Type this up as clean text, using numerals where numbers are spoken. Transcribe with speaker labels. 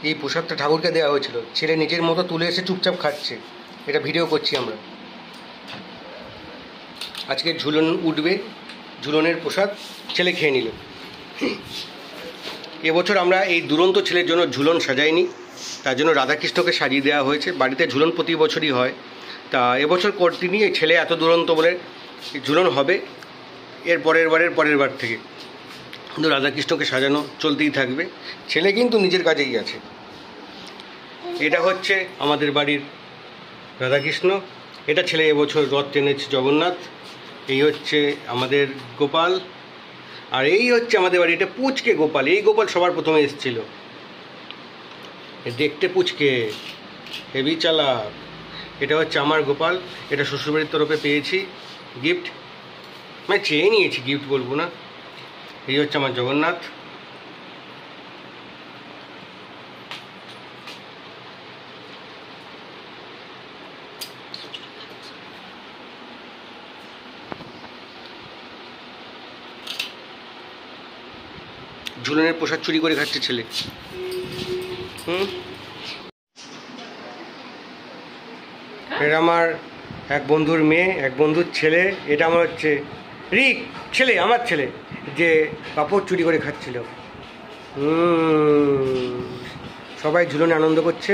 Speaker 1: এই প্রসাদটা ঠাকুরকে দেওয়া হয়েছিল, ছেলে নিজের মতো তুলে এসে চুপচাপ খাচ্ছে, এটা ভিডিও করছি আমরা। আজকে ঝুলন উঠবে, ঝুলনের প্রসাদ ছেলে খেয়ে নিল। এবছর আমরা এই দুরন্ত ছেলের জন্য ঝুলন সাজাইনি, তার জন্য রাধাকৃষ্ণকে সাজিয়ে দেওয়া হয়েছে। বাড়িতে ঝুলন প্রতি বছরই হয়, তা এবছর করতেনি, এই ছেলে এত দুরন্ত বলে ঝুলন হবে এর পরের বার থেকে, কিন্তু রাধাকৃষ্ণকে সাজানো চলতেই থাকবে। ছেলে কিন্তু নিজের কাজেই আছে। এটা হচ্ছে আমাদের বাড়ির রাধাকৃষ্ণ, এটা ছেলে এবছর রথ টেনেছে জগন্নাথ। এই হচ্ছে আমাদের গোপাল, আর এই হচ্ছে আমাদের বাড়ি, এটা পুচকে গোপাল। এই গোপাল সবার প্রথমে এসেছিল, দেখতে পুচকে, হেভি চালাক। এটা হচ্ছে আমার গোপাল, এটা শ্বশুরবাড়ির তরফে পেয়েছি গিফট, মানে চেয়ে নিয়েছি, গিফট বলবো না। এই হচ্ছে আমার জগন্নাথ। ঝুলনের প্রসাদ চুরি করে খাচ্ছে ছেলে। এটা আমার এক বন্ধুর মেয়ে, এক বন্ধুর ছেলে। এটা আমার হচ্ছে রিক ছেলে, আমার ছেলে, যে পাপড় চুরি করে খাচ্ছিল। সবাই ঝুলনে আনন্দ করছে।